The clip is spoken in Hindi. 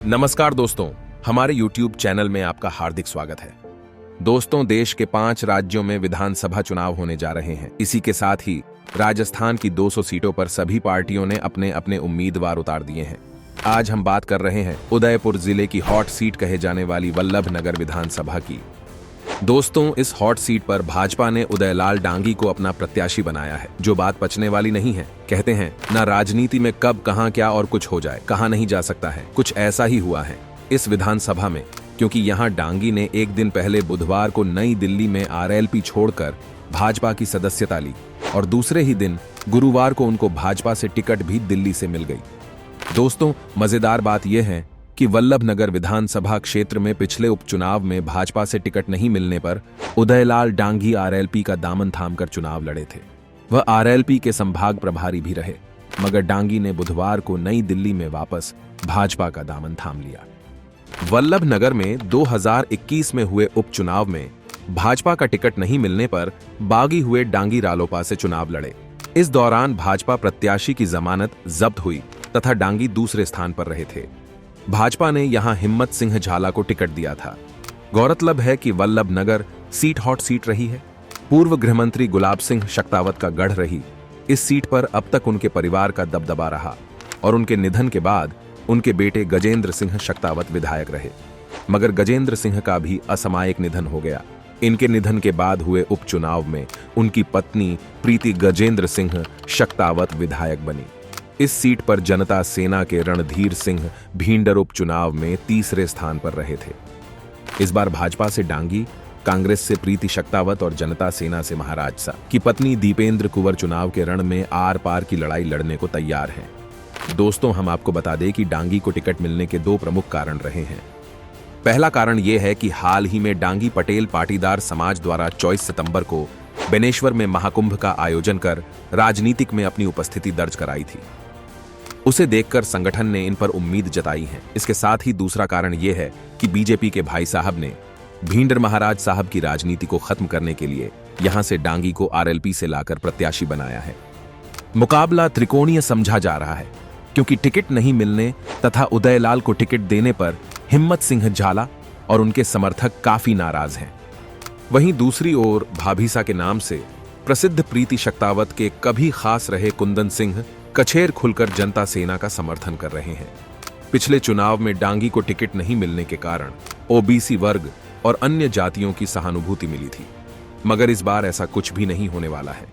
नमस्कार दोस्तों, हमारे YouTube चैनल में आपका हार्दिक स्वागत है। दोस्तों, देश के 5 राज्यों में विधानसभा चुनाव होने जा रहे हैं। इसी के साथ ही राजस्थान की 200 सीटों पर सभी पार्टियों ने अपने अपने उम्मीदवार उतार दिए हैं। आज हम बात कर रहे हैं उदयपुर जिले की हॉट सीट कहे जाने वाली वल्लभनगर विधानसभा की। दोस्तों, इस हॉट सीट पर भाजपा ने उदयलाल डांगी को अपना प्रत्याशी बनाया है, जो बात पचने वाली नहीं है। कहते हैं ना, राजनीति में कब कहां क्या और कुछ हो जाए, कहां नहीं जा सकता है। कुछ ऐसा ही हुआ है इस विधानसभा में, क्योंकि यहां डांगी ने एक दिन पहले बुधवार को नई दिल्ली में आरएलपी छोड़कर भाजपा की सदस्यता ली और दूसरे ही दिन गुरुवार को उनको भाजपा से टिकट भी दिल्ली से मिल गई। दोस्तों, मजेदार बात यह है कि वल्लभनगर विधानसभा क्षेत्र में पिछले उपचुनाव में भाजपा से टिकट नहीं मिलने पर उदयलाल डांगी आरएलपी का दामन थामकर चुनाव लड़े थे। वह आरएलपी के संभाग प्रभारी भी रहे, मगर डांगी ने बुधवार को नई दिल्ली में वापस भाजपा का दामन थाम लिया। वल्लभनगर में 2021 में हुए उपचुनाव में भाजपा का टिकट नहीं मिलने पर बागी हुए डांगी रालोपा से चुनाव लड़े। इस दौरान भाजपा प्रत्याशी की जमानत जब्त हुई तथा डांगी दूसरे स्थान पर रहे थे। भाजपा ने यहां हिम्मत सिंह झाला को टिकट दिया था। गौरतलब है कि वल्लभनगर सीट हॉट सीट रही है। पूर्व गृहमंत्री गुलाब सिंह शक्तावत का गढ़ रही। इस सीट पर अब तक उनके परिवार का दबदबा रहा और उनके निधन के बाद उनके बेटे गजेंद्र सिंह शक्तावत विधायक रहे, मगर गजेंद्र सिंह का भी असामयिक निधन हो गया। इनके निधन के बाद हुए उपचुनाव में उनकी पत्नी प्रीति गजेंद्र सिंह शक्तावत विधायक बनी। इस सीट पर जनता सेना के रणधीर सिंह भींडर उपचुनाव में तीसरे स्थान पर रहे थे। इस बार भाजपा से डांगी, कांग्रेस से प्रीति शक्तावत और जनता सेना से महाराज सा की पत्नी दीपेंद्र कुंवर चुनाव के रण में आर पार की लड़ाई लड़ने को तैयार हैं। दोस्तों, हम आपको बता दें कि डांगी को टिकट मिलने के 2 प्रमुख कारण रहे हैं। पहला कारण यह है कि हाल ही में डांगी पटेल पाटीदार समाज द्वारा 24 सितंबर को बेनेश्वर में महाकुंभ का आयोजन कर राजनीतिक में अपनी उपस्थिति दर्ज कराई थी। उसे देखकर संगठन ने इन पर उम्मीद जताई है। इसके साथ ही दूसरा कारण यह है कि बीजेपी के भाई साहब ने भींडर महाराज साहब की राजनीति को खत्म करने के लिए यहां से डांगी को आरएलपी से लाकर प्रत्याशी बनाया है। मुकाबला त्रिकोणीय समझा जा रहा है, क्योंकि टिकट नहीं मिलने तथा उदयलाल को टिकट देने पर हिम्मत सिंह झाला और उनके समर्थक काफी नाराज हैं। वहीं दूसरी ओर भाभीसा के नाम से प्रसिद्ध प्रीति शक्तावत के कभी खास रहे कुंदन सिंह कछेर खुलकर जनता सेना का समर्थन कर रहे हैं। पिछले चुनाव में डांगी को टिकट नहीं मिलने के कारण ओबीसी वर्ग और अन्य जातियों की सहानुभूति मिली थी, मगर इस बार ऐसा कुछ भी नहीं होने वाला है।